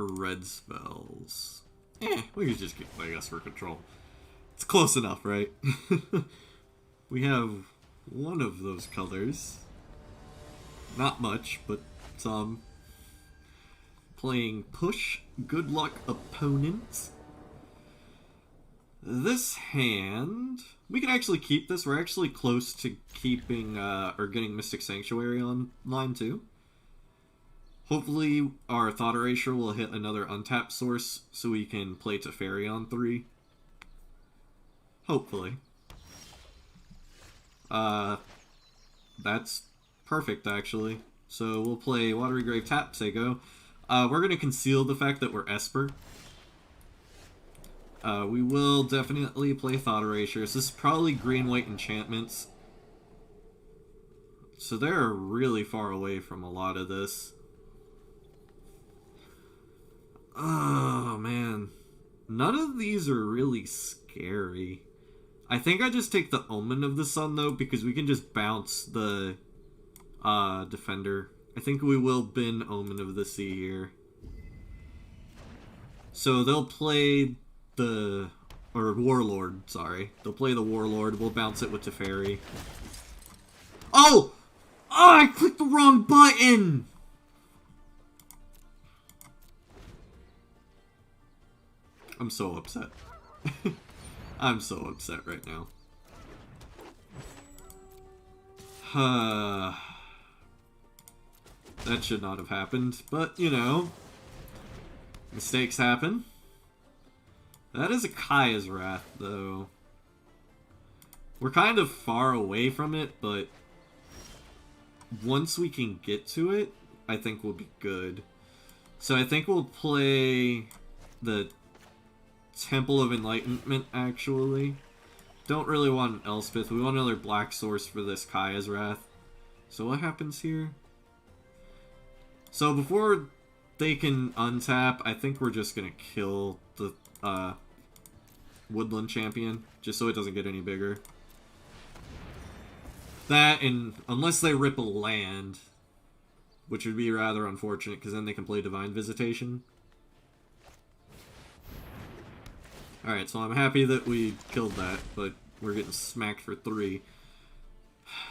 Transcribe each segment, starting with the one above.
red spells? We could just get Legas for control. It's close enough, right? We have one of those colors. Not much, but some. Playing Push, Good Luck Opponent. This hand... We can actually keep this. We're actually close to keeping, or getting Mystic Sanctuary on line 2. Hopefully our Thought Erasure will hit another untapped source so we can play Teferi on 3. Hopefully. That's perfect, actually. So we'll play Watery Grave Tap, say go. We're going to conceal the fact that we're Esper. We will definitely play Thought Erasures. This is probably green-white enchantments. So they're really far away from a lot of this. Oh, man. None of these are really scary. I think I just take the Omen of the Sun, though, because we can just bounce the Defender. I think we will bin Omen of the Sea here. So they'll play the... or Warlord, sorry. They'll play the Warlord. We'll bounce it with Teferi. Oh! Oh, I clicked the wrong button! I'm so upset. I'm so upset right now. That should not have happened, but, you know, mistakes happen. That is a Kaya's Wrath, though. We're kind of far away from it, but once we can get to it, I think we'll be good. So I think we'll play the Temple of Enlightenment, actually. Don't really want an Elspeth. We want another black source for this Kaya's Wrath. So what happens here? So before they can untap, I think we're just going to kill the Woodland Champion, just so it doesn't get any bigger. That, and unless they rip a land, which would be rather unfortunate, because then they can play Divine Visitation. Alright, so I'm happy that we killed that, but we're getting smacked for 3.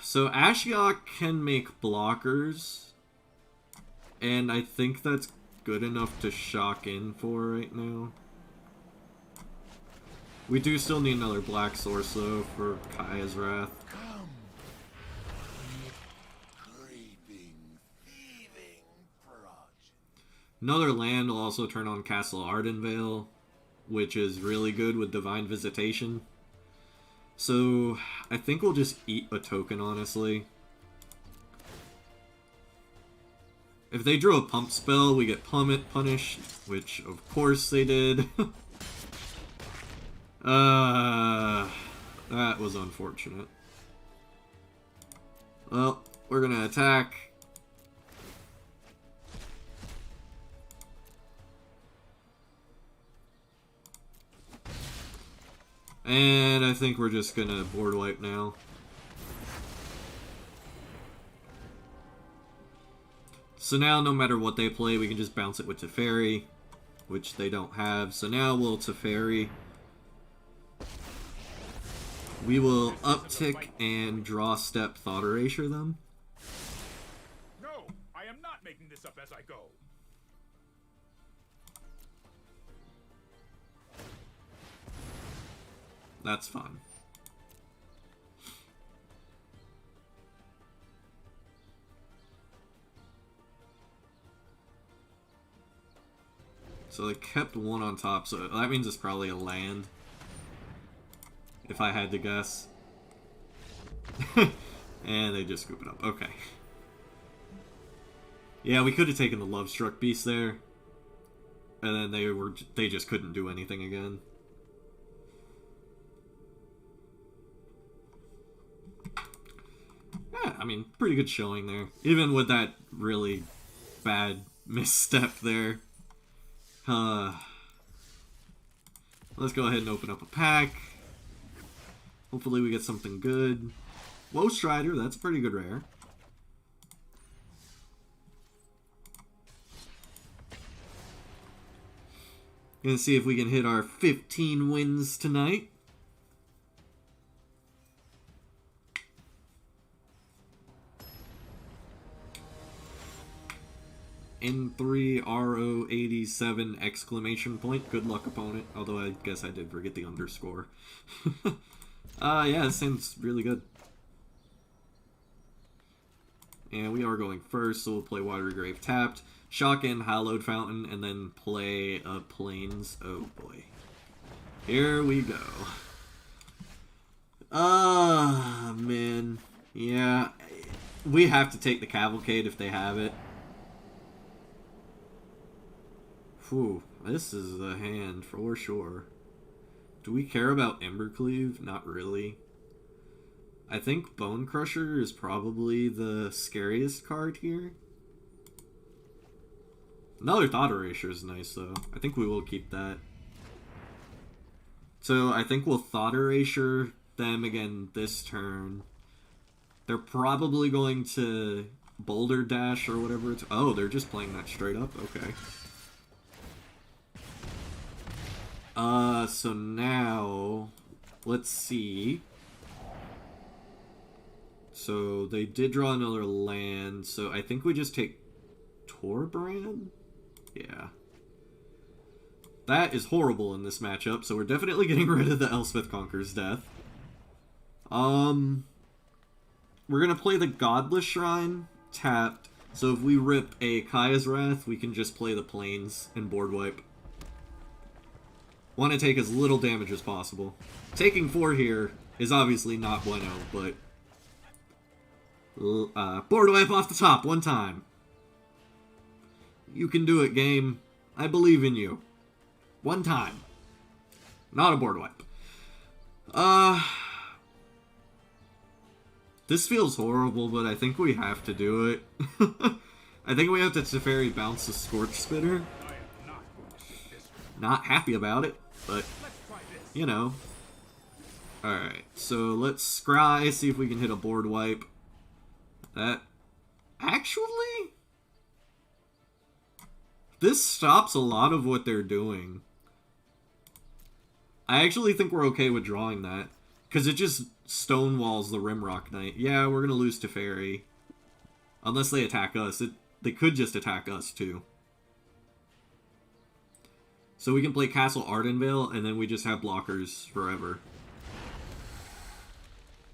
So Ashiok can make blockers, and I think that's good enough to shock in for right now. We do still need another black source, though, for Kaya's Wrath. Come, creeping, thieving progeny. Another land will also turn on Castle Ardenvale, which is really good with Divine Visitation. So, I think we'll just eat a token, honestly. If they drew a pump spell, we get Plummet punished, which of course they did. That was unfortunate. Well, we're gonna attack. And I think we're just gonna board wipe now. So now, no matter what they play, we can just bounce it with Teferi, which they don't have. So now we'll Teferi. We will uptick and draw step Thought Erasure them. No, I am not making this up as I go. That's fine. So they kept one on top, so that means it's probably a land. If I had to guess. And they just scoop it up. Okay. Yeah, we could have taken the Lovestruck Beast there. And then they just couldn't do anything again. Yeah, I mean, pretty good showing there. Even with that really bad misstep there. Let's go ahead and open up a pack. Hopefully we get something good. Woe Strider, that's a pretty good rare. Gonna see if we can hit our 15 wins tonight. N3 RO87 exclamation point. Good luck, opponent. Although I guess I did forget the underscore. Yeah, this sounds really good. And we are going first, so we'll play Watery Grave tapped, shock in Hallowed Fountain, and then play Plains. Oh boy. Here we go. Man. Yeah. We have to take the Cavalcade if they have it. Whew. This is a hand for sure. Do we care about Embercleave? Not really. I think Bone Crusher is probably the scariest card here. Another Thought Erasure is nice, though. I think we will keep that. So I think we'll Thought Erasure them again this turn. They're probably going to Boulder Dash or whatever it's... Oh, they're just playing that straight up? Okay. So now... Let's see... So they did draw another land, so I think we just take Torbrand? Yeah. That is horrible in this matchup, so we're definitely getting rid of the Elspeth Conquers Death. We're gonna play the Godless Shrine, tapped, so if we rip a Kaya's Wrath, we can just play the Plains and board wipe. Want to take as little damage as possible. Taking 4 here is obviously not bueno, but... board wipe off the top, one time. You can do it, game. I believe in you. One time. Not a board wipe. This feels horrible, but I think we have to do it. I think we have to Teferi bounce the Scorch Spitter. Not happy about it, but, you know. Alright, so let's scry, see if we can hit a board wipe. That... Actually? This stops a lot of what they're doing. I actually think we're okay with drawing that. Because it just stonewalls the Rimrock Knight. Yeah, we're going to lose to Fairy. Unless they attack us. They could just attack us, too. So we can play Castle Ardenvale, and then we just have blockers forever.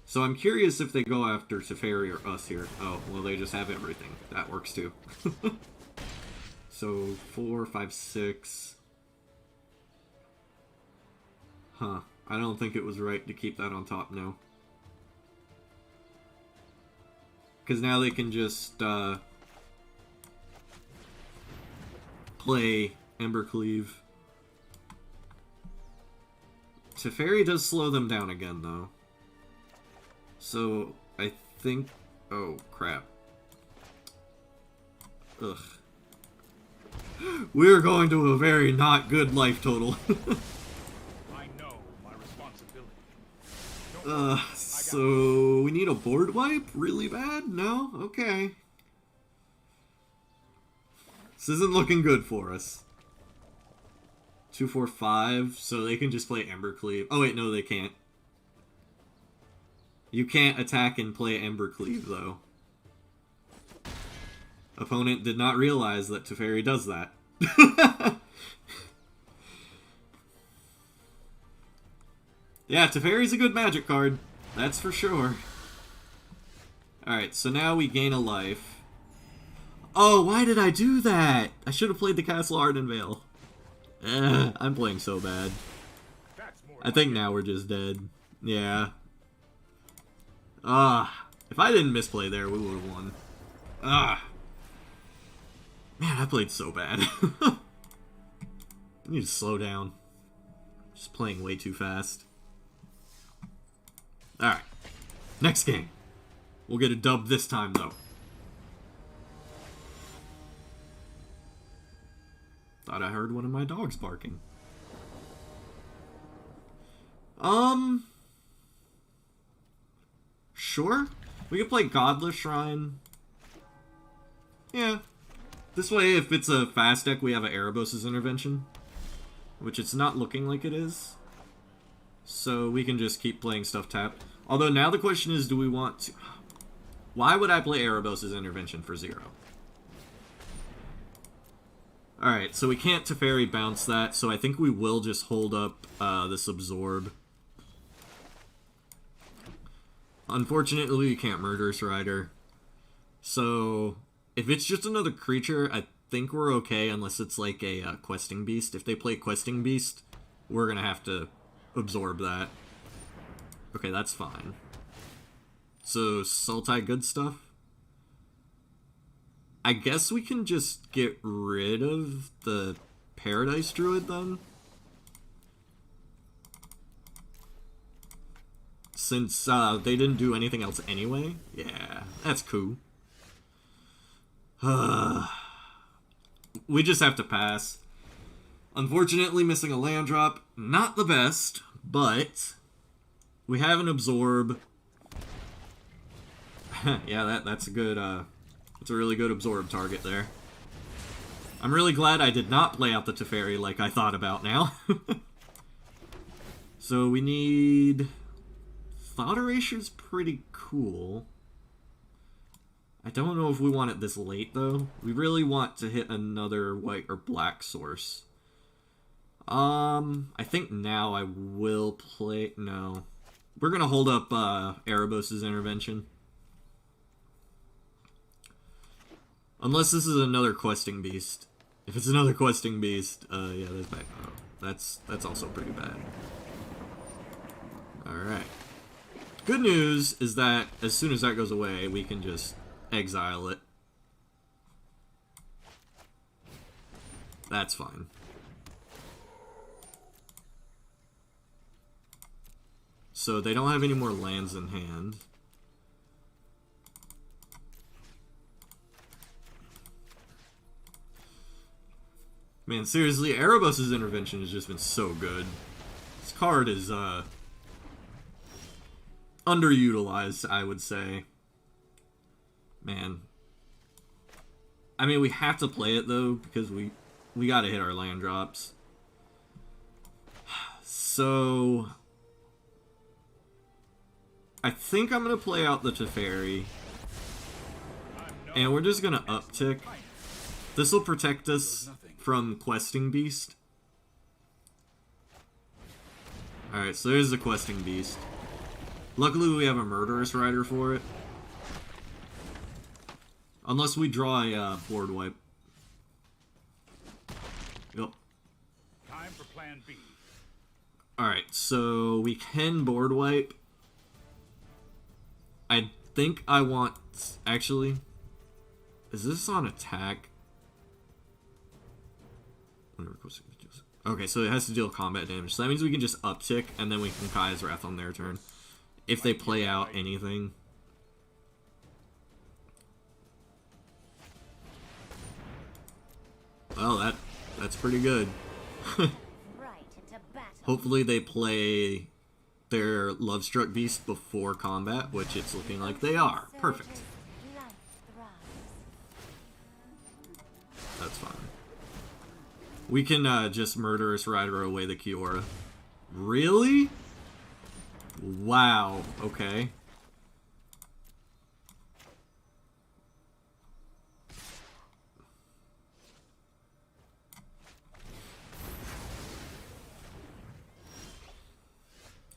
So I'm curious if they go after Teferi or us here. Oh, well, they just have everything. That works, too. So, 4, 5, 6... Huh. I don't think it was right to keep that on top now. Because now they can just, play Embercleave. Teferi does slow them down again, though. So, I think... Oh, crap. Ugh. We're going to a very not good life total. I know my responsibility. So we need a board wipe? Really bad? No? Okay. This isn't looking good for us. 2, 4, 5, so they can just play Embercleave. Oh wait, no they can't. You can't attack and play Embercleave, though. Opponent did not realize that Teferi does that. Yeah, Teferi's a good magic card. That's for sure. Alright, so now we gain a life. Oh, why did I do that? I should have played the Castle Ardenvale. I'm playing so bad. I think now we're just dead. Yeah. If I didn't misplay there, we would have won. Man, I played so bad. I need to slow down. Just playing way too fast. Alright. Next game. We'll get a dub this time, though. Thought I heard one of my dogs barking. Sure. We could play Godless Shrine. Yeah. This way, if it's a fast deck, we have an Erebos' Intervention. which it's not looking like it is. So we can just keep playing stuff tapped. Although now the question is, do we want to... Why would I play Erebos' Intervention for 0? Alright, so we can't Teferi bounce that, so I think we will just hold up this Absorb. Unfortunately, we can't Murderous Rider. So, if it's just another creature, I think we're okay, unless it's like a Questing Beast. If they play Questing Beast, we're gonna have to absorb that. Okay, that's fine. So, Sultai good stuff? I guess we can just get rid of the Paradise Druid then? Since they didn't do anything else anyway? Yeah, that's cool. We just have to pass. Unfortunately, missing a land drop, not the best, but we have an Absorb. Yeah, that's a good, it's a really good Absorb target there. I'm really glad I did not play out the Teferi like I thought about now. So we need... Thought Erasure's pretty cool. I don't know if we want it this late, though. We really want to hit another white or black source. I think now I will play... No. We're gonna hold up Erebos' Intervention. Unless this is another Questing Beast. If it's another Questing Beast, yeah, that's bad. Oh, that's also pretty bad. Alright. Good news is that as soon as that goes away, we can just exile it. That's fine. So they don't have any more lands in hand. Man, seriously, Erebos' Intervention has just been so good. This card is, underutilized, I would say. Man. I mean, we have to play it, though, because we gotta hit our land drops. So... I think I'm gonna play out the Teferi. And we're just gonna uptick. This will protect us from Questing Beast. Alright, so there's the Questing Beast. Luckily we have a Murderous Rider for it. Unless we draw a board wipe. Yep. Time for plan B. Alright, so we can board wipe. I think I want... Actually... Is this on attack? Okay, so it has to deal combat damage. So that means we can just uptick, and then we can Kaya's Wrath on their turn. If they play out anything. Well, that's pretty good. Hopefully they play their Lovestruck Beast before combat, which it's looking like they are. Perfect. That's fine. We can just Murderous Rider away the Kiora. Really? Wow. Okay.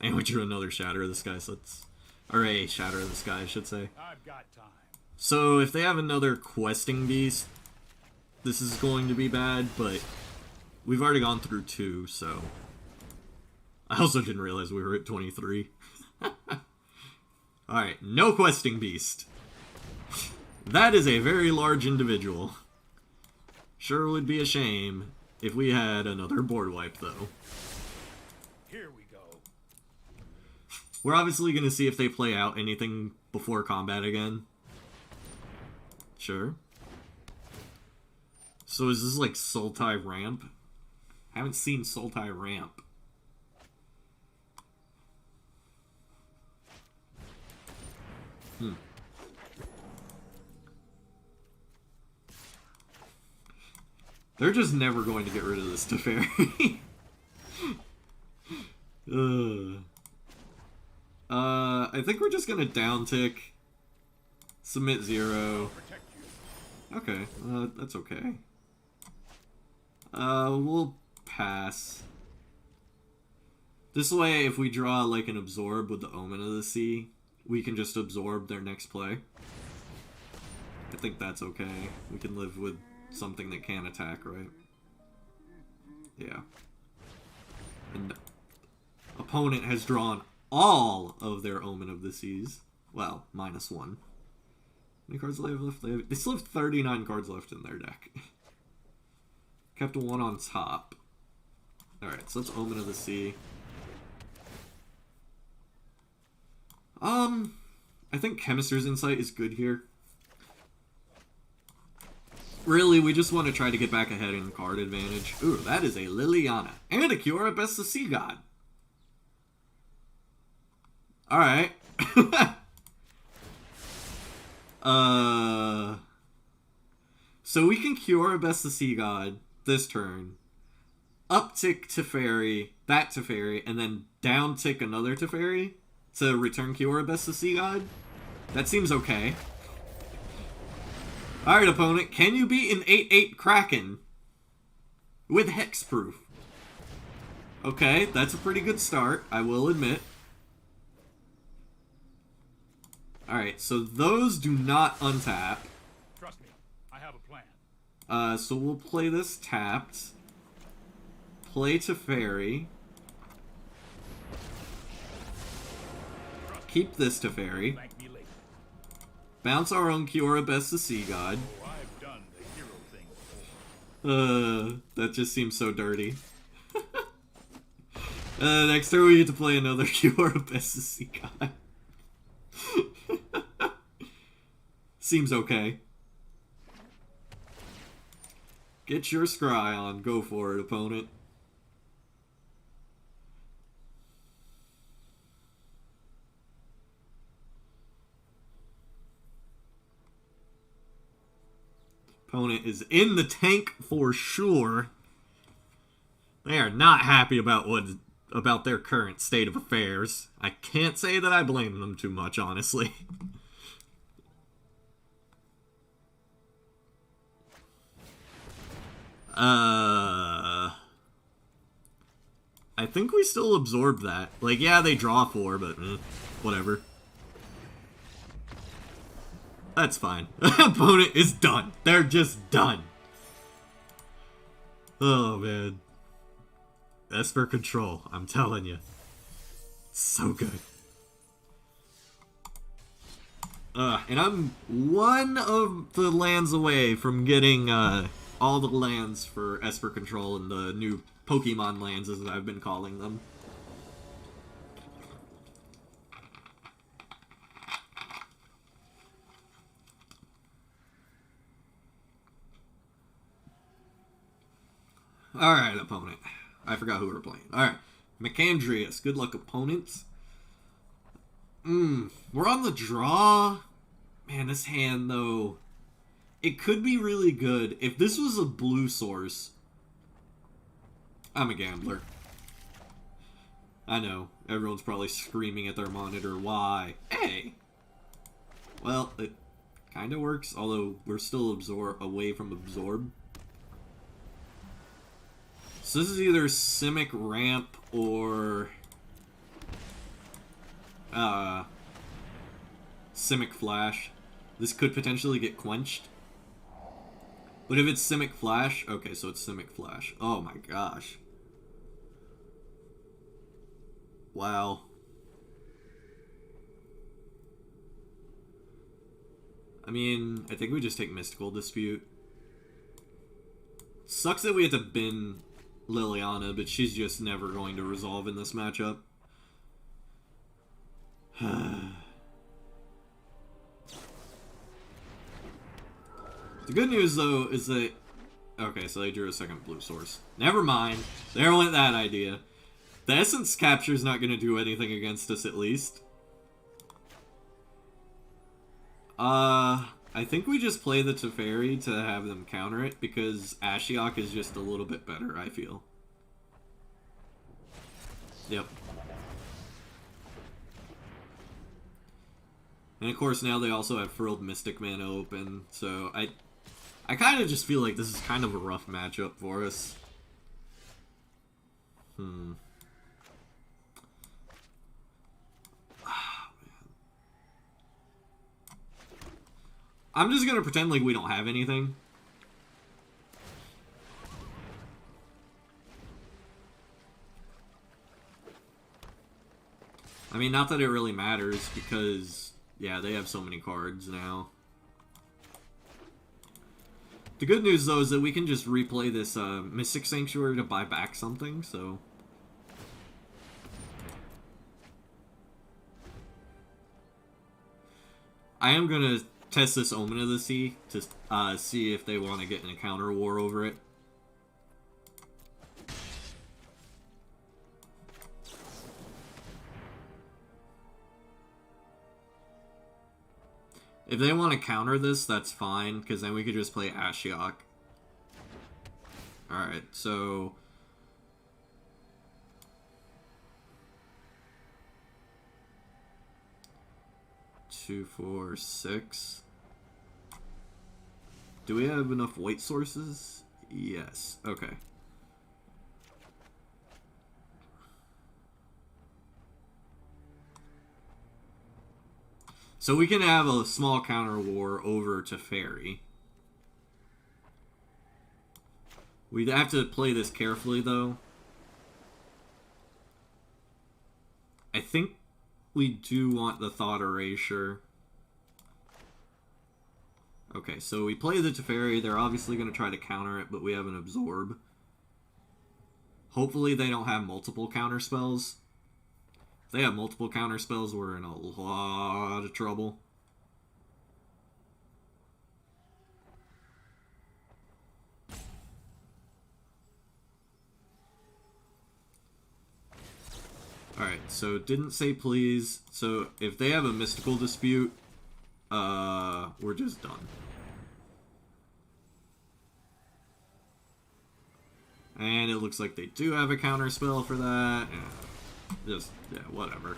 And we drew another Shatter of the Sky, so let's... Or a Shatter of the Sky, I should say. I've got time. So if they have another Questing Beast, this is going to be bad, but we've already gone through 2, so... I also didn't realize we were at 23. Alright, no Questing Beast. That is a very large individual. Sure would be a shame if we had another board wipe, though. Here we go. We're obviously going to see if they play out anything before combat again. Sure. So is this like Sultai Ramp? Haven't seen Sultai Ramp. They're just never going to get rid of this Teferi. I think we're just gonna down tick. Submit 0. Protect you. Okay, that's okay. We'll pass. This way, if we draw like an absorb with the Omen of the Sea, we can just absorb their next play. I think that's okay. We can live with something that can attack, right? Yeah. And opponent has drawn all of their Omen of the Seas. Well, -1. How many cards do they have left? They still have 39 cards left in their deck. Kept 1 on top. Alright, so that's Omen of the Sea. I think Chemister's Insight is good here. Really, we just want to try to get back ahead in card advantage. Ooh, that is a Liliana. And a Kiora Best of Sea God. Alright. So we can Kiora Best of Sea God this turn. Uptick Teferi, that Teferi, and then down tick another Teferi to return Kiora Best of Sea God. That seems okay. Alright, opponent, can you beat an 8/8 Kraken with Hexproof? Okay, that's a pretty good start, I will admit. Alright, so those do not untap. Trust me, I have a plan. So we'll play this tapped. Play Teferi. Keep this Teferi. Thank me later. Bounce our own Kiora Best of Sea God. Oh, I've done the hero thing before. That just seems so dirty. Next turn we get to play another Kiora Best of Sea God. Seems okay. Get your scry on. Go for it, opponent. Opponent is in the tank for sure. They are not happy about their current state of affairs. I can't say that I blame them too much, honestly. I think we still absorb that. Like, yeah, they draw 4, but whatever. That's fine. Opponent is done. They're just done. Oh, man. Esper Control, I'm telling you. So good. And I'm one of the lands away from getting all the lands for Esper Control and the new Pokemon lands, as I've been calling them. Alright, opponent. I forgot who we were playing. Alright. McAndreas. Good luck, opponents. We're on the draw. Man, this hand, though, it could be really good. If this was a blue source, I'm a gambler. I know. Everyone's probably screaming at their monitor, why? Hey! Well, it kind of works, although we're still away from absorb. So this is either Simic Ramp or Simic Flash. This could potentially get quenched. But if it's Simic Flash, okay, so it's Simic Flash. Oh my gosh. Wow. I mean, I think we just take Mystical Dispute. Sucks that we have to bin Liliana, but she's just never going to resolve in this matchup. The good news, though, is that... Okay, so they drew a second blue source. Never mind. There went that idea. The Essence Capture's not going to do anything against us, at least. I think we just play the Teferi to have them counter it, because Ashiok is just a little bit better, I feel. Yep. And of course now they also have Frilled Mystic Mana open, so I kind of just feel like this is kind of a rough matchup for us. I'm just gonna pretend like we don't have anything. I mean, not that it really matters, because, yeah, they have so many cards now. The good news, though, is that we can just replay this Mystic Sanctuary to buy back something, so... I am gonna test this Omen of the Sea to see if they want to get in a counter war over it. If they want to counter this, that's fine, because then we could just play Ashiok. Alright, so... 2, 4, 6. Do we have enough white sources? Yes. Okay. So we can have a small counter war over Teferi. We'd have to play this carefully, though. I think we do want the Thought Erasure. Okay, so we play the Teferi. They're obviously going to try to counter it, but we have an Absorb. Hopefully they don't have multiple counter spells. If they have multiple counter spells, we're in a lot of trouble. Alright, so didn't say please. So if they have a Mystical Dispute, we're just done. And it looks like they do have a counter spell for that. Just, yeah, whatever.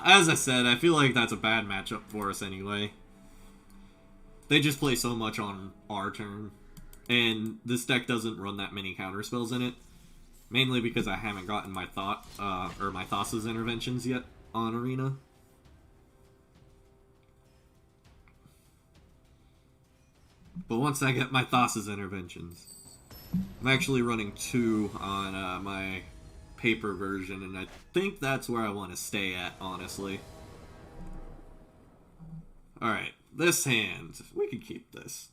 As I said, I feel like that's a bad matchup for us anyway. They just play so much on our turn. And this deck doesn't run that many counter spells in it. Mainly because I haven't gotten my my Thassa's Interventions yet on Arena. But once I get my Thassa's Interventions, I'm actually running 2 on my paper version, and I think that's where I want to stay at, honestly. Alright, this hand, we can keep this.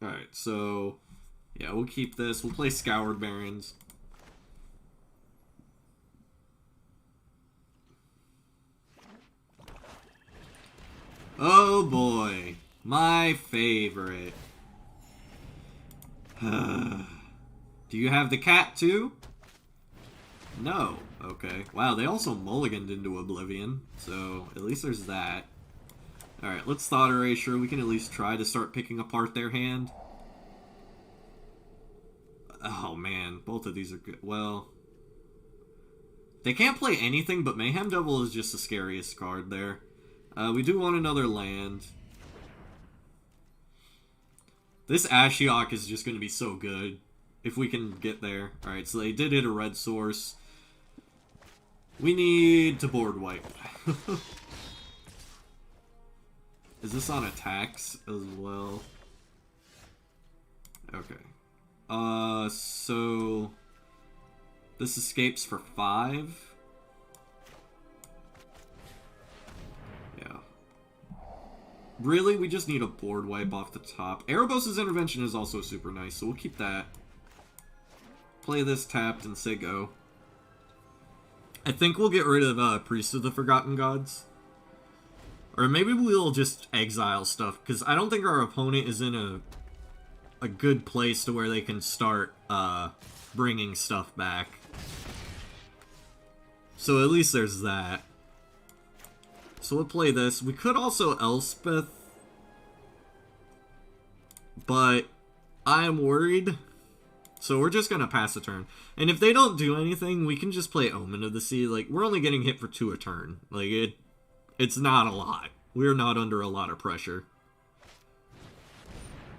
Alright, so, yeah, we'll keep this. We'll play Scoured Barrens. Oh boy, my favorite. Do you have the cat too? No. Okay. Wow, they also mulliganed into Oblivion, so at least there's that. Alright, let's Thought Erasure. We can at least try to start picking apart their hand. Oh man, both of these are good. Well, they can't play anything, but Mayhem Devil is just the scariest card there. We do want another land. This Ashiok is just going to be so good if we can get there. Alright, so they did hit a red source. We need to board wipe. Is this on attacks as well? Okay. So this escapes for 5. Yeah. Really? We just need a board wipe off the top. Erebos' Intervention is also super nice, so we'll keep that. Play this tapped and say go. I think we'll get rid of Priest of the Forgotten Gods. Or maybe we'll just exile stuff, because I don't think our opponent is in a good place to where they can start bringing stuff back. So at least there's that. So we'll play this. We could also Elspeth, but I am worried. So we're just going to pass a turn. And if they don't do anything, we can just play Omen of the Sea. Like, we're only getting hit for 2 a turn. Like, it's not a lot. We're not under a lot of pressure.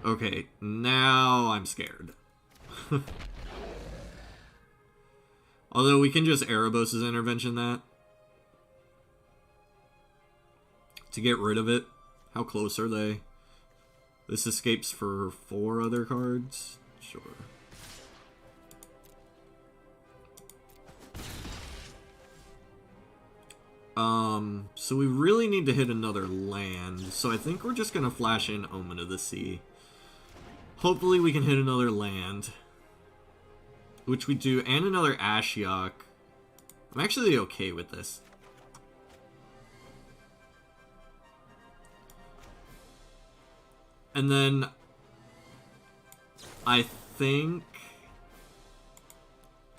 Okay, now I'm scared. Although we can just Erebos' intervention that. To get rid of it. How close are they? This escapes for 4 other cards? Sure. So we really need to hit another land. So I think we're just gonna flash in Omen of the Sea. Hopefully we can hit another land. Which we do, and another Ashiok. I'm actually okay with this. And then I think...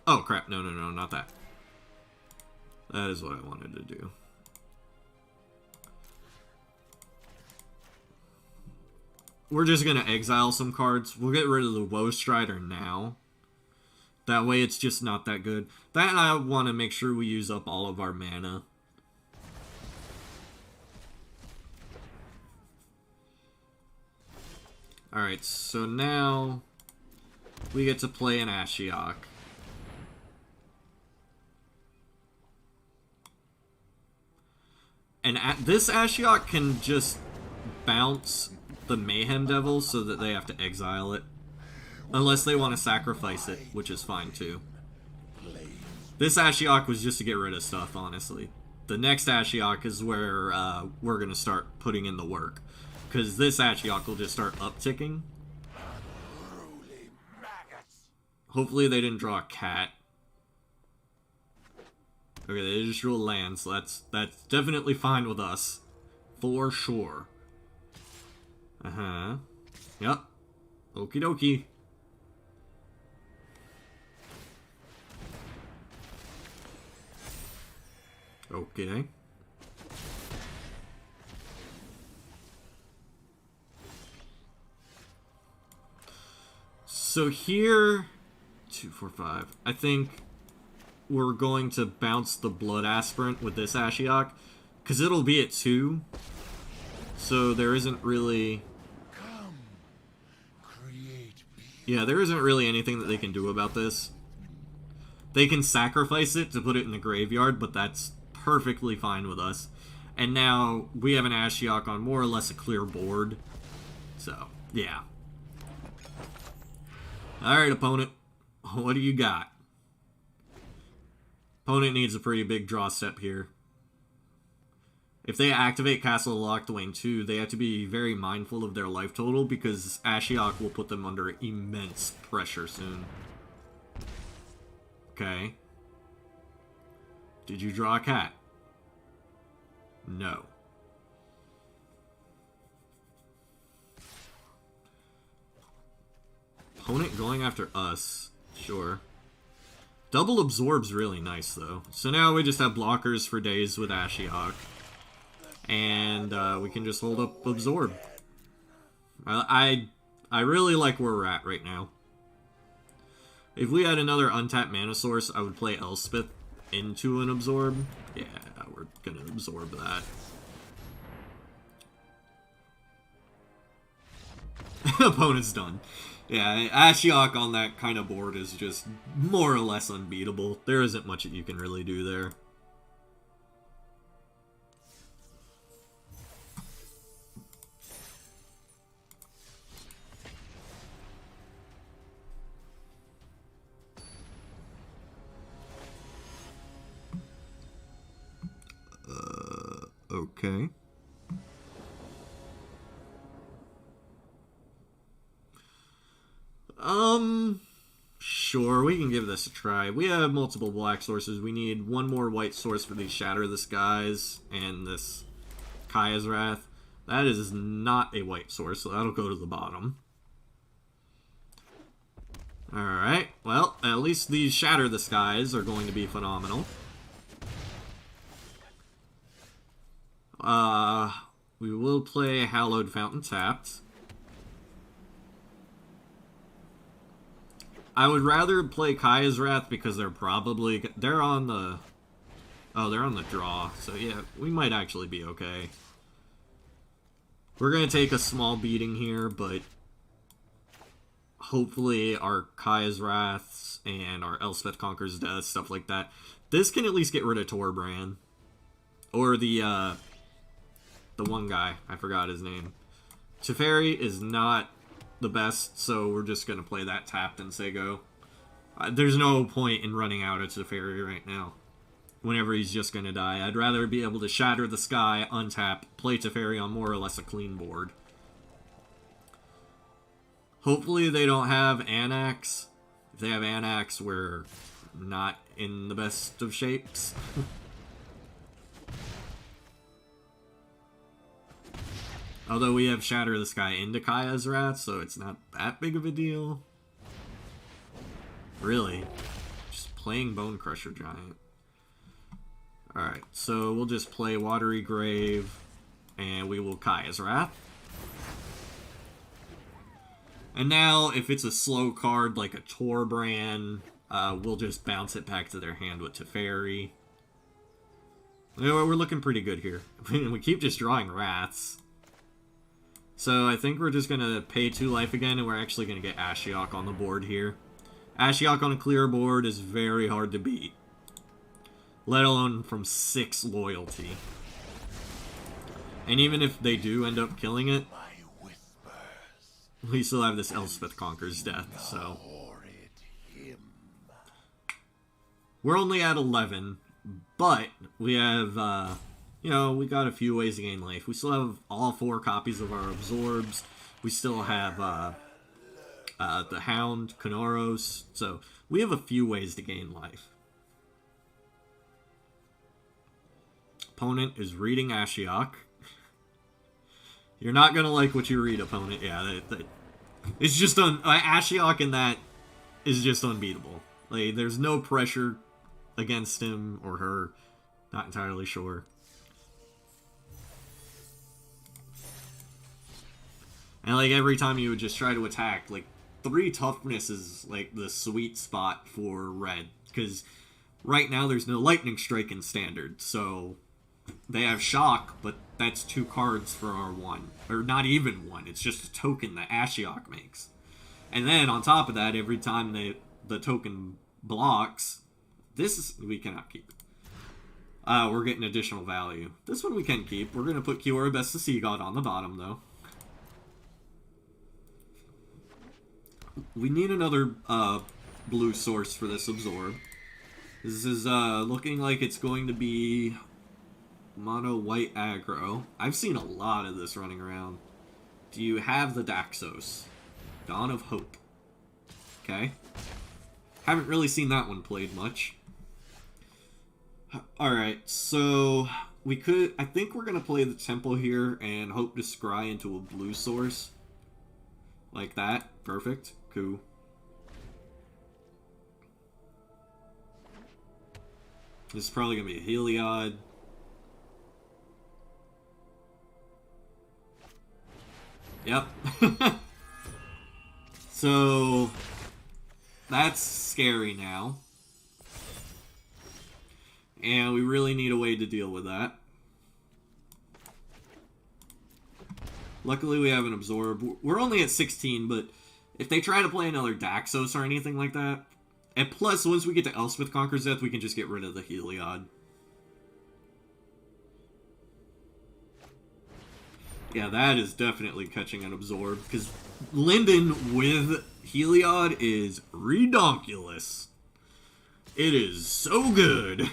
Oh crap, no, not that. That is what I wanted to do. We're just gonna exile some cards. We'll get rid of the Woe Strider now. That way it's just not that good. That I want to make sure we use up all of our mana. Alright, so now we get to play an Ashiok. And this Ashiok can just bounce the Mayhem Devil so that they have to exile it. Unless they want to sacrifice it, which is fine too. This Ashiok was just to get rid of stuff, honestly. The next Ashiok is where we're going to start putting in the work. Because this Ashiok will just start upticking. Hopefully they didn't draw a cat. Okay, they just drew a land, so that's definitely fine with us. For sure. Uh-huh. Yep. Okie dokie. Okay. So here, 2, 4, 5. I think we're going to bounce the Blood Aspirant with this Ashiok, because it'll be at 2. So there isn't really... Yeah, there isn't really anything that they can do about this. They can sacrifice it to put it in the graveyard, but that's perfectly fine with us. And now we have an Ashiok on more or less a clear board. So, yeah. Alright, opponent. What do you got? Opponent needs a pretty big draw step here. If they activate Castle Locthwain too, they have to be very mindful of their life total because Ashiok will put them under immense pressure soon. Okay. Did you draw a cat? No. Opponent going after us. Sure. Double Absorb's really nice, though. So now we just have blockers for days with Ashiok. And we can just hold up Absorb. I really like where we're at right now. If we had another untapped mana source, I would play Elspeth into an Absorb. Yeah, we're gonna absorb that. Opponent's done. Yeah, Ashiok on that kind of board is just more or less unbeatable. There isn't much that you can really do there. Okay. Sure, we can give this a try. We have multiple black sources. We need one more white source for these Shatter the Skies and this Kaya's Wrath. That is not a white source, so that'll go to the bottom. Alright, well, at least these Shatter the Skies are going to be phenomenal. We will play Hallowed Fountain tapped. I would rather play Kaya's Wrath because they're on the... Oh, they're on the draw. So yeah, we might actually be okay. We're going to take a small beating here, but hopefully our Kaya's Wraths and our Elspeth Conquers Death, stuff like that. This can at least get rid of Torbran. Or the one guy. I forgot his name. Teferi is not the best, so we're just going to play that tapped and say go. There's no point in running out of Teferi right now. Whenever he's just going to die. I'd rather be able to Shatter the Sky, untap, play Teferi on more or less a clean board. Hopefully they don't have Anax. If they have Anax, we're not in the best of shapes. Although we have Shatter the Sky into Kaya's Wrath, so it's not that big of a deal. Really. Just playing Bone Crusher Giant. Alright, so we'll just play Watery Grave, and we will Kaya's Wrath. And now, if it's a slow card like a Torbran, we'll just bounce it back to their hand with Teferi. We're looking pretty good here. We keep just drawing Wraths. So I think we're just going to pay 2 life again, and we're actually going to get Ashiok on the board here. Ashiok on a clear board is very hard to beat. Let alone from 6 loyalty. And even if they do end up killing it, we still have this Elspeth Conquers Death, so... We're only at 11, but we have, you know, we got a few ways to gain life. We still have all 4 copies of our Absorbs. We still have, the Hound, Kanoros, so we have a few ways to gain life. Opponent is reading Ashiok. You're not gonna like what you read, opponent. Yeah, it's just Ashiok in that is just unbeatable. Like, there's no pressure against him or her. Not entirely sure. And like every time you would just try to attack, like 3 toughness is like the sweet spot for red, because right now there's no lightning strike in standard, so they have shock, but that's 2 cards for our 1. Or not even 1, it's just a token that Ashiok makes. And then on top of that, every time the token blocks, we cannot keep. We're getting additional value. This one we can keep. We're going to put Kiora Best of Sea God on the bottom, though. We need another blue source for this Absorb. This is looking like it's going to be mono white aggro. I've seen a lot of this running around. Do you have the Daxos? Dawn of Hope. Okay. Haven't really seen that one played much. Alright, so I think we're going to play the Temple here and hope to scry into a blue source. Like that. Perfect. Cool. This is probably going to be a Heliod. Yep. So, that's scary now. And we really need a way to deal with that. Luckily we have an Absorb. We're only at 16, but if they try to play another Daxos or anything like that, and plus once we get to Elspeth Conquers Death, we can just get rid of the Heliod. Yeah, that is definitely catching an Absorb, because Linden with Heliod is redonkulous. It is so good.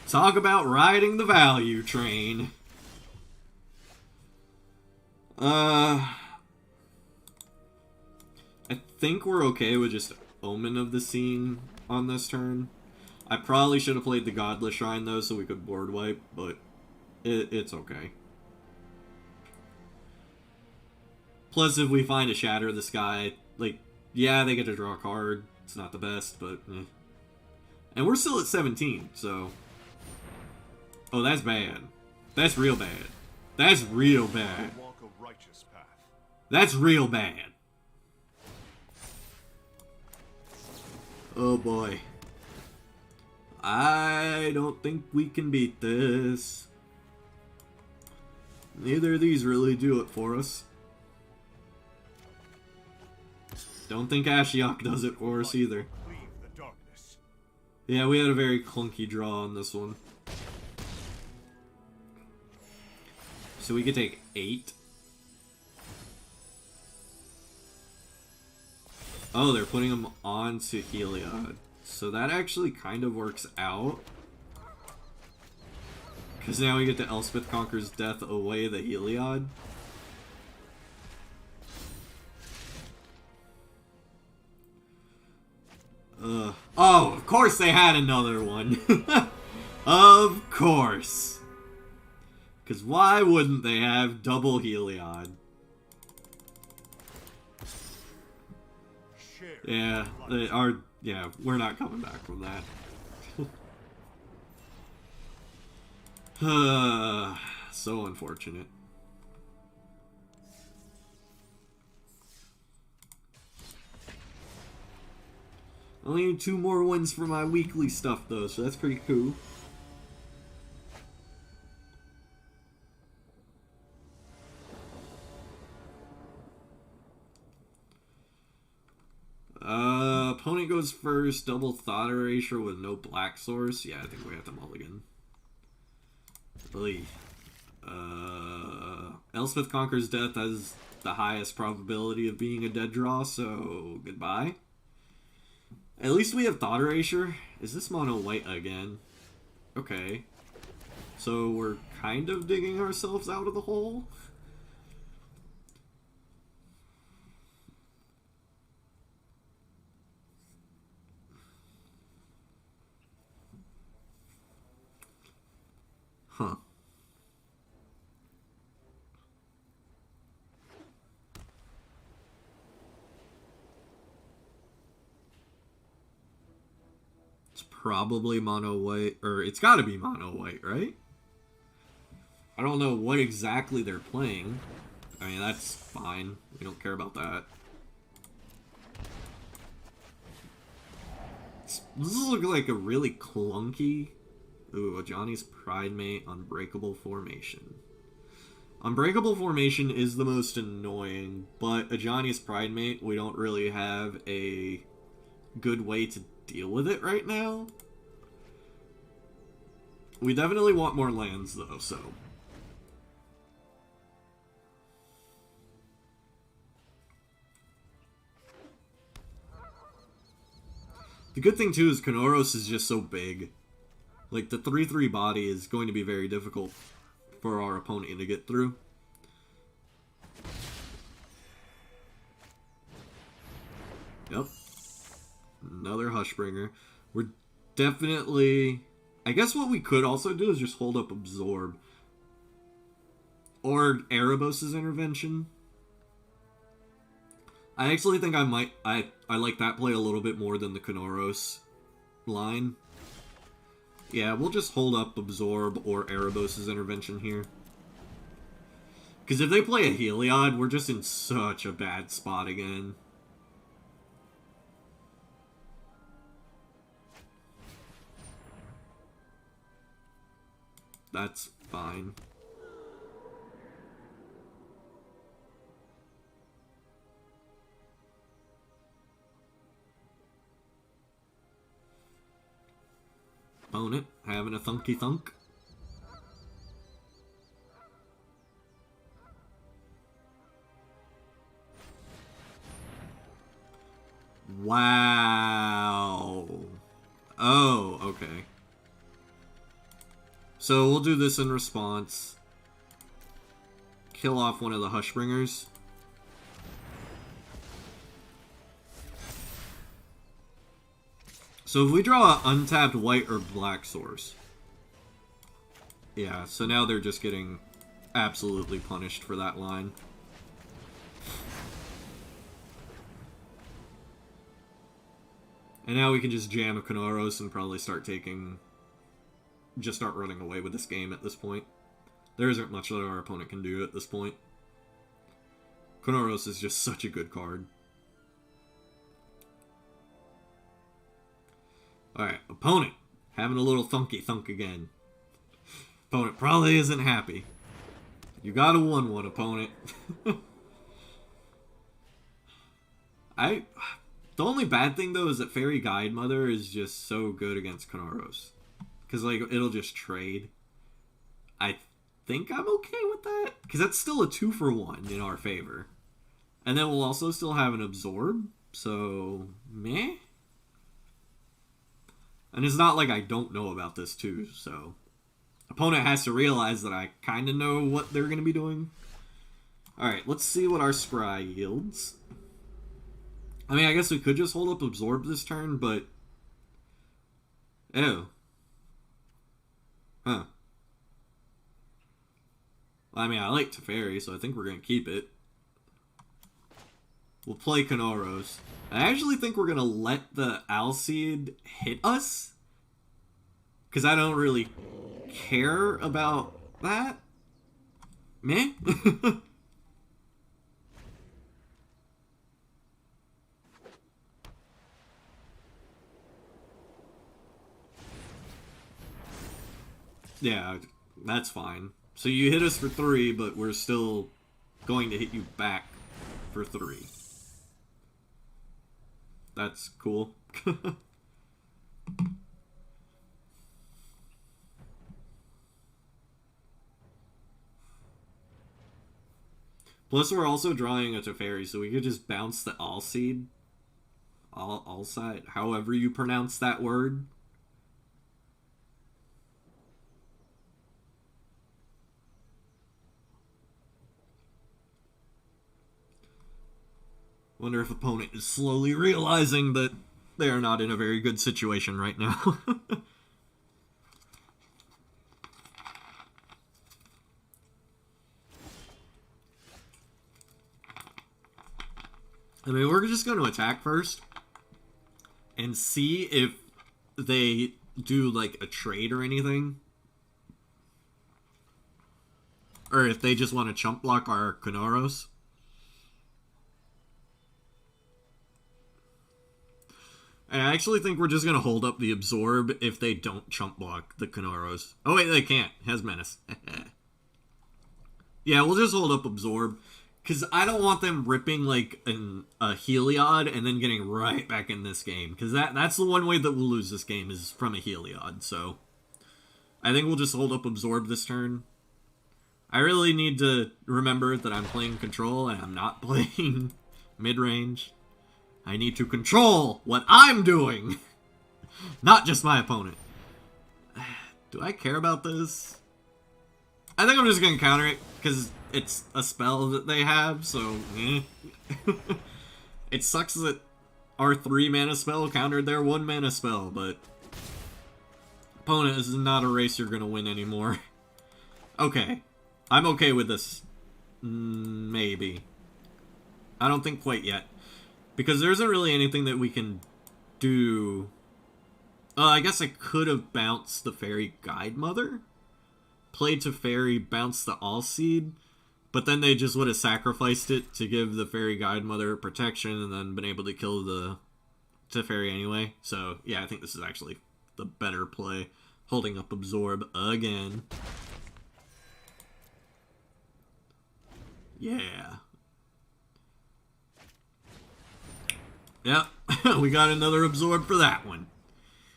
Talk about riding the value train. I think we're okay with just Omen of the Scene on this turn. I probably should have played the Godless Shrine, though, so we could board wipe, but it's okay. Plus, if we find a Shatter the Sky, like, yeah, they get to draw a card. It's not the best, but eh. And we're still at 17, so... Oh, that's bad. That's real bad. That's real bad. That's real bad. Oh boy. I don't think we can beat this. Neither of these really do it for us. Don't think Ashiok does it for us either. Leave the darkness. Yeah, we had a very clunky draw on this one. So we could take 8. Oh, they're putting them onto Heliod. So that actually kind of works out. Because now we get to Elspeth Conquers Death away the Heliod. Oh, of course they had another one. Of course. Because why wouldn't they have double Heliod? Share Yeah, they are. Yeah, we're not coming back from that. So unfortunate. Only need 2 more wins for my weekly stuff though, so that's pretty cool. Opponent goes first, double Thought Erasure with no black source. Yeah, I think we have to mulligan. Really. Elspeth Conquers Death has the highest probability of being a dead draw, so goodbye. At least we have Thought Erasure. Is this mono white again? Okay. So we're kind of digging ourselves out of the hole. Huh. It's probably mono white, or it's gotta be mono white, right? I don't know what exactly they're playing. I mean, that's fine. We don't care about that. This looks like a really clunky... Ooh, Ajani's Pridemate, Unbreakable Formation. Unbreakable Formation is the most annoying, but Ajani's Pridemate, we don't really have a good way to deal with it right now. We definitely want more lands, though, so... The good thing, too, is Kanoros is just so big. Like, the 3/3 body is going to be very difficult for our opponent to get through. Yep. Another Hushbringer. We're definitely... I guess what we could also do is just hold up Absorb. Or Erebos' Intervention. I actually think I might... I like that play a little bit more than the Kanoros line. Yeah, we'll just hold up Absorb or Erebos' Intervention here. Because if they play a Heliod, we're just in such a bad spot again. That's fine. Opponent having a thunky thunk. Wow. Oh, okay. So we'll do this in response. Kill off one of the Hushbringers. So if we draw an untapped white or black source. Yeah, so now they're just getting absolutely punished for that line. And now we can just jam a Kanoros and probably start taking... Just start running away with this game at this point. There isn't much that our opponent can do at this point. Kanoros is just such a good card. Alright, opponent. Having a little thunky thunk again. Opponent probably isn't happy. You got a 1-1, opponent. The only bad thing, though, is that Fairy Guide Mother is just so good against Kanaros. Because, like, it'll just trade. I think I'm okay with that. Because that's still a 2-for-1 in our favor. And then we'll also still have an Absorb. So, meh? And it's not like I don't know about this, too, so... Opponent has to realize that I kind of know what they're going to be doing. Alright, let's see what our Scry yields. I mean, I guess we could just hold up Absorb this turn, but... Ew. Huh. Well, I mean, I like Teferi, so I think we're going to keep it. We'll play Kanoros. I actually think we're going to let the Alseid hit us. Because I don't really care about that. Meh? Yeah, that's fine. So you hit us for 3, but we're still going to hit you back for 3. That's cool. Plus, we're also drawing a Teferi, so we could just bounce the Alseid. Alseid, however you pronounce that word. Wonder if opponent is slowly realizing that they are not in a very good situation right now. I mean, we're just going to attack first and see if they do, like, a trade or anything. Or if they just want to chump block our Kanoros. I actually think we're just going to hold up the Absorb if they don't chump block the Kanoros. Oh, wait, they can't. Has Menace. Yeah, we'll just hold up Absorb. Because I don't want them ripping, like, a Heliod and then getting right back in this game. Because that's the one way that we'll lose this game is from a Heliod. So, I think we'll just hold up Absorb this turn. I really need to remember that I'm playing Control and I'm not playing mid-range. I need to control what I'm doing, not just my opponent. Do I care about this? I think I'm just going to counter it, because it's a spell that they have, so eh. It sucks that our 3-mana spell countered their 1-mana spell, but... Opponent, this is not a race you're going to win anymore. Okay. I'm okay with this. Maybe. I don't think quite yet. Because there isn't really anything that we can do. I guess I could have bounced the Fairy Guide Mother. Played Teferi, bounced the Alseid. But then they just would have sacrificed it to give the Fairy Guide Mother protection and then been able to kill the Teferi anyway. So, yeah, I think this is actually the better play. Holding up Absorb again. Yeah. Yep, we got another Absorb for that one.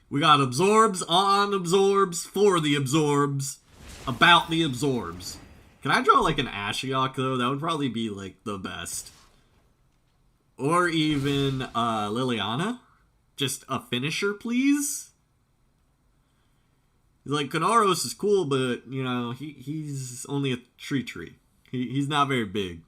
We got Absorbs on Absorbs for the Absorbs about the Absorbs. Can I draw like an Ashiok though? That would probably be like the best. Or even Liliana. Just a finisher, please. Like Kanaros is cool, but you know, he's only a tree. He's not very big.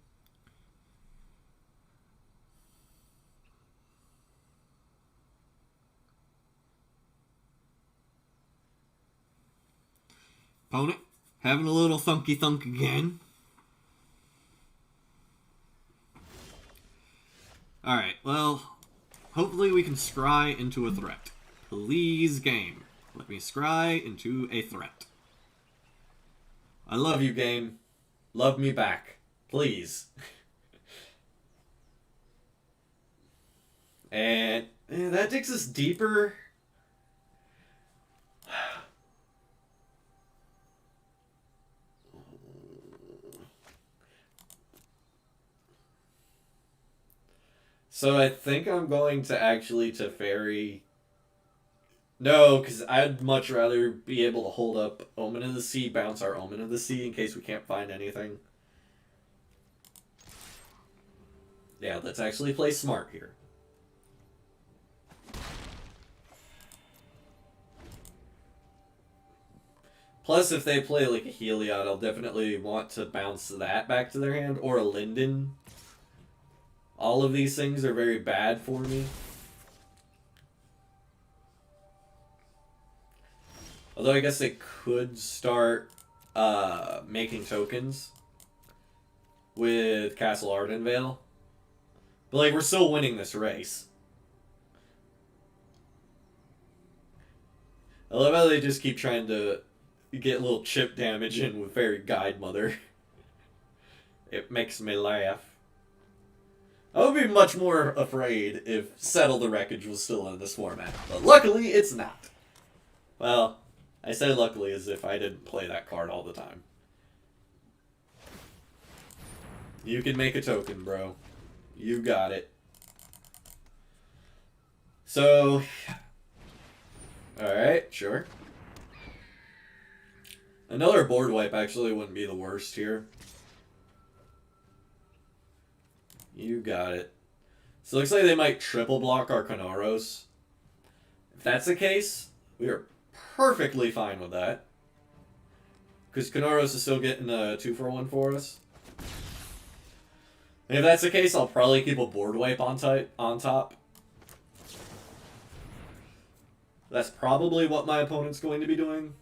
Opponent, having a little thunky thunk again. Alright, well, hopefully we can scry into a threat. Please, game. Let me scry into a threat. I love you, game. Love me back. Please. And that takes us deeper So I think I'm going to actually Teferi. No, because I'd much rather be able to hold up Omen of the Sea, bounce our Omen of the Sea in case we can't find anything. Yeah, let's actually play smart here. Plus, if they play like a Heliod, I'll definitely want to bounce that back to their hand, or a Linden. All of these things are very bad for me. Although I guess they could start making tokens with Castle Ardenvale. But like, we're still winning this race. I love how they just keep trying to get a little chip damage in with Fairy Guide Mother. It makes me laugh. I would be much more afraid if Settle the Wreckage was still in this format. But luckily, it's not. Well, I say luckily as if I didn't play that card all the time. You can make a token, bro. You got it. So... Alright, sure. Another board wipe actually wouldn't be the worst here. You got it. So it looks like they might triple block our Kanaros. If that's the case, we are perfectly fine with that. Because Kanaros is still getting a 2-for-1 for us. And if that's the case, I'll probably keep a board wipe on top. That's probably what my opponent's going to be doing.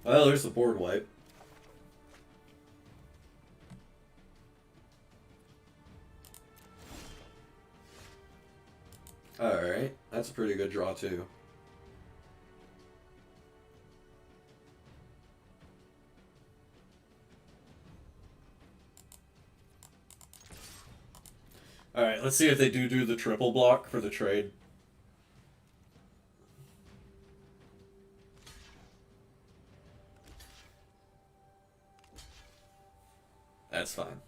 Well, there's the board wipe. Alright, that's a pretty good draw too. Alright, let's see if they do the triple block for the trade. That's fine.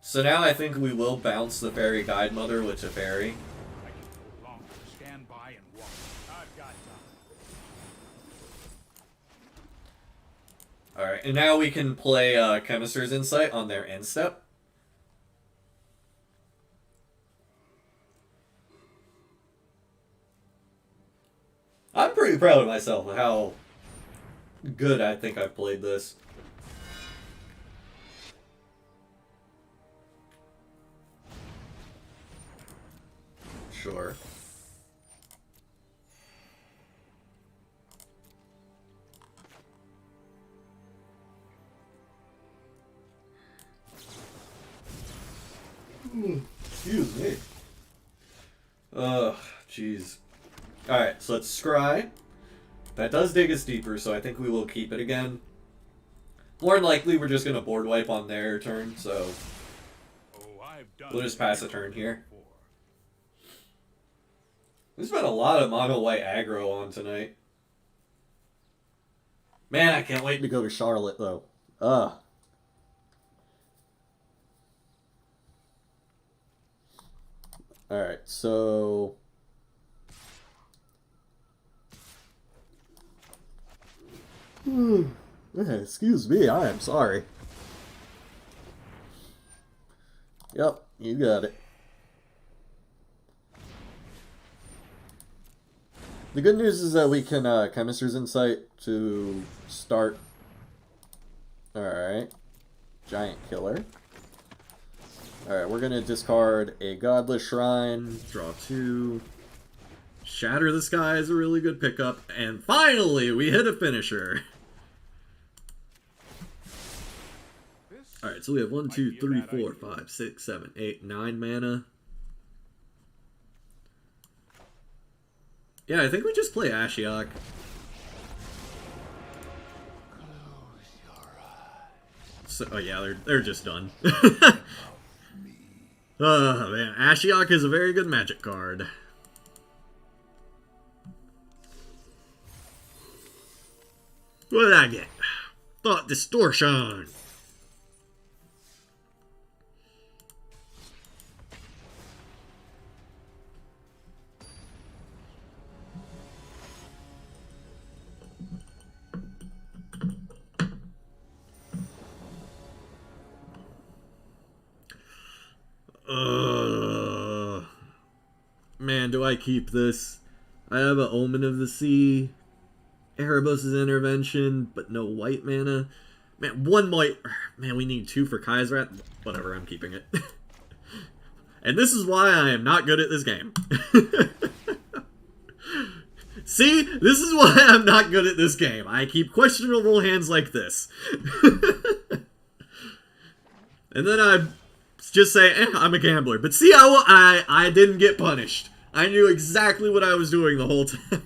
So now I think we will bounce the Fairy Guide Mother with Teferi. I can no longer stand by and watch. I've got time. Alright, and now we can play Chemister's Insight on their end step. I'm pretty proud of myself of how good I think I've played this. Sure. Excuse me. Ugh, jeez. Alright, so let's scry. That does dig us deeper, so I think we will keep it again. More than likely, we're just going to board wipe on their turn, so we'll just pass a turn here. There's been a lot of mono white aggro on tonight. Man, I can't wait to go to Charlotte, though. Ugh. Alright, so... Excuse me, I am sorry. Yep, you got it. The good news is that we can Chemister's Insight to start. Alright. Giant Killer. Alright, we're gonna discard a Godless Shrine, draw 2. Shatter the Sky is a really good pickup, and finally we hit a finisher. Alright, so we have 1, 2, 3, 4, 5, 6, 7, 8, 9 mana. Yeah, I think we just play Ashiok. so... Oh, yeah, they're just done. Oh, man. Ashiok is a very good Magic card. What did I get? Thought Distortion. Man, do I keep this? I have an Omen of the Sea, Erebos' Intervention, but no white mana. Man, one white... Man, we need 2 for Kaya's Wrath. Whatever, I'm keeping it. And this is why I am not good at this game. See? This is why I'm not good at this game. I keep questionable hands like this. And then I just say, I'm a gambler. But see how I didn't get punished. I knew exactly what I was doing the whole time.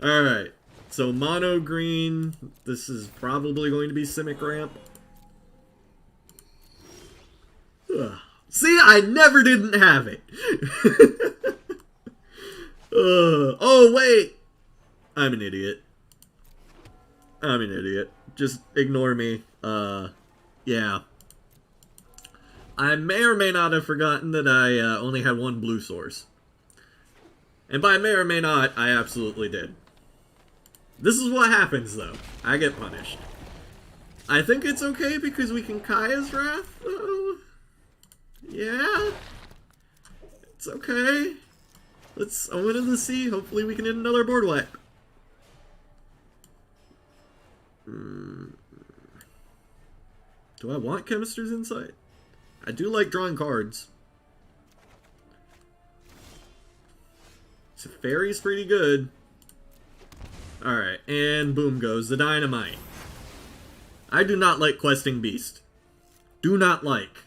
Alright. So mono green. This is probably going to be Simic Ramp. Ugh. See, I never didn't have it. Oh, wait. I'm an idiot. I'm an idiot. Just ignore me. Yeah. I may or may not have forgotten that I only had 1 blue source. And by may or may not, I absolutely did. This is what happens, though. I get punished. I think it's okay because we can Kaya's Wrath, though. Yeah. It's okay. Let's Omen of the Sea. Hopefully we can hit another board wipe. Do I want Chemist's Insight? I do like drawing cards. So Fairy's pretty good. Alright, and boom goes the Dynamite. I do not like Questing Beast. Do not like.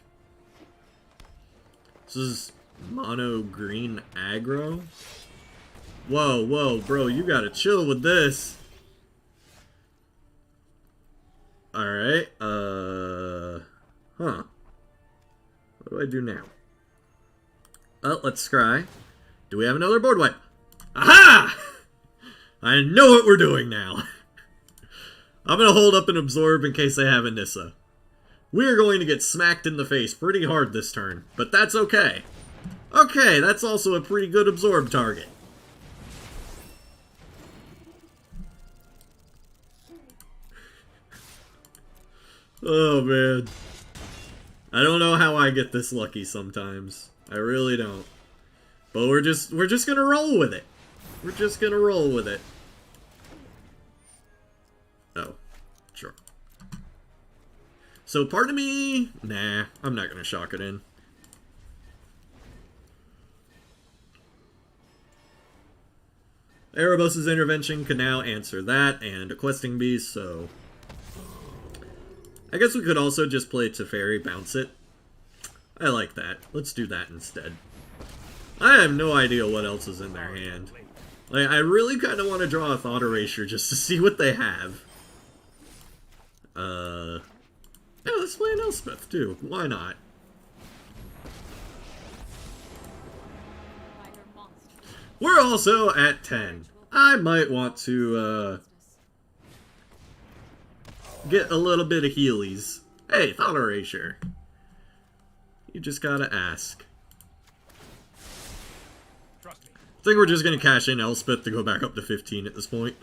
This is mono green aggro. Whoa, whoa, bro, you gotta chill with this. Alright, huh. What do I do now? Oh, let's scry. Do we have another board wipe? Aha! I know what we're doing now. I'm gonna hold up and absorb in case they have a Nissa. We are going to get smacked in the face pretty hard this turn, but that's okay. Okay, that's also a pretty good absorb target. Oh, man. I don't know how I get this lucky sometimes. I really don't. But we're just gonna roll with it. We're just gonna roll with it. Oh, sure. So part of me... Nah, I'm not gonna shock it in. Erebos' Intervention can now answer that, and a Questing Beast, so... I guess we could also just play Teferi, bounce it. I like that. Let's do that instead. I have no idea what else is in their hand. Like, I really kind of want to draw a Thought Erasure just to see what they have. Yeah, let's play an Elspeth, too. Why not? We're also at 10. I might want to, get a little bit of Heelys. Hey, Thought Erasure. You just gotta ask. I think we're just gonna cash in Elspeth to go back up to 15 at this point.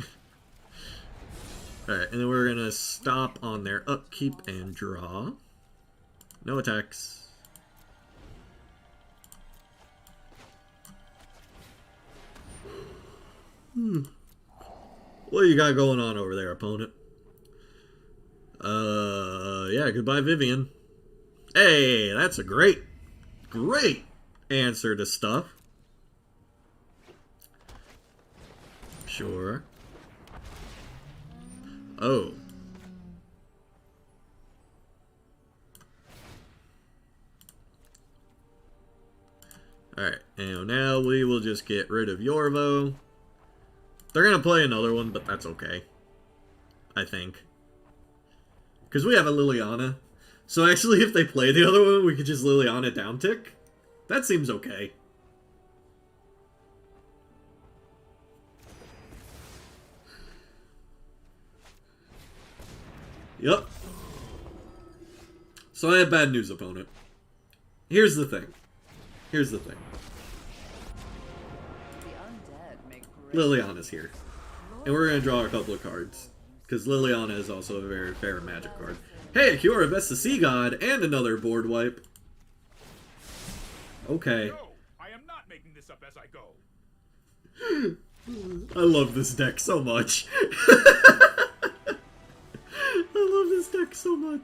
Alright, and then we're gonna stop on their upkeep and draw. No attacks. What you got going on over there, opponent? Yeah, goodbye, Vivian. Hey, that's a great answer to stuff. Sure. Oh. Alright, and now we will just get rid of Yorvo. They're gonna play another one, but that's okay. I think. Because we have a Liliana. So actually, if they play the other one, we could just Liliana down tick. That seems okay. Yep. So I have bad news, opponent. Here's the thing. Here's the thing. Liliana's here. And we're going to draw a couple of cards. Because Liliana is also a very fair magic card. Hey, Kiora, best the Sea God, and another board wipe. Okay. No, I am not making this up as I go. I love this deck so much. I love this deck so much.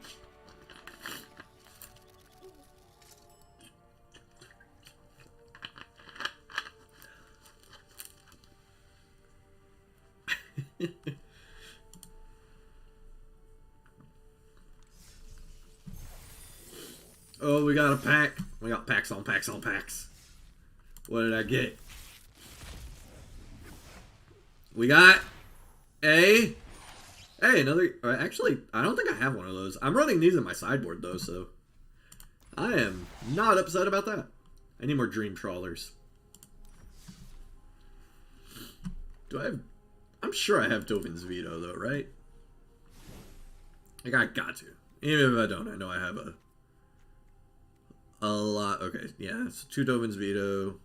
Oh, we got a pack. We got packs on packs on packs. What did I get? We got a... Hey, another... Actually, I don't think I have one of those. I'm running these in my sideboard, though, so... I am not upset about that. I need more Dream Trawlers. Do I have... I'm sure I have Dovin's Veto, though, right? Like, I got to. Even if I don't, I know I have a lot. Okay, yeah, so 2 Dovin's Veto.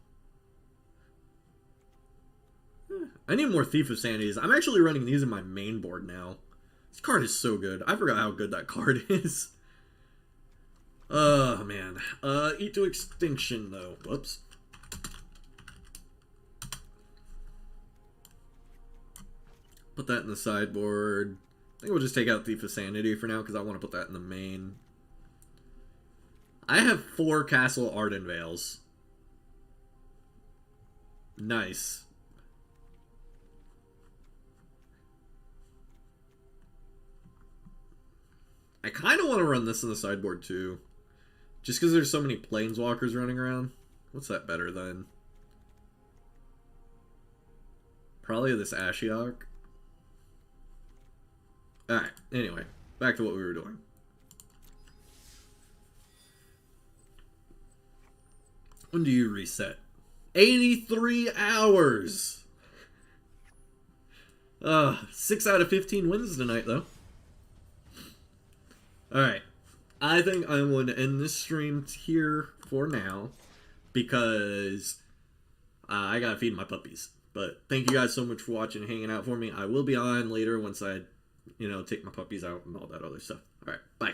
I need more Thief of Sanities. I'm actually running these in my main board now. This card is so good. I forgot how good that card is. Oh, man. Eat to Extinction, though. Whoops. Put that in the sideboard. I think we'll just take out Thief of Sanity for now, because I want to put that in the main. I have 4 Castle Ardenvales. Nice. I kind of want to run this in the sideboard too. Just because there's so many Planeswalkers running around. What's that better than? Probably this Ashiok. Alright, anyway. Back to what we were doing. When do you reset? 83 hours! 6 out of 15 wins tonight, though. Alright. I think I'm going to end this stream here for now. Because I gotta feed my puppies. But thank you guys so much for watching and hanging out for me. I will be on later once I, take my puppies out and all that other stuff. Alright, bye.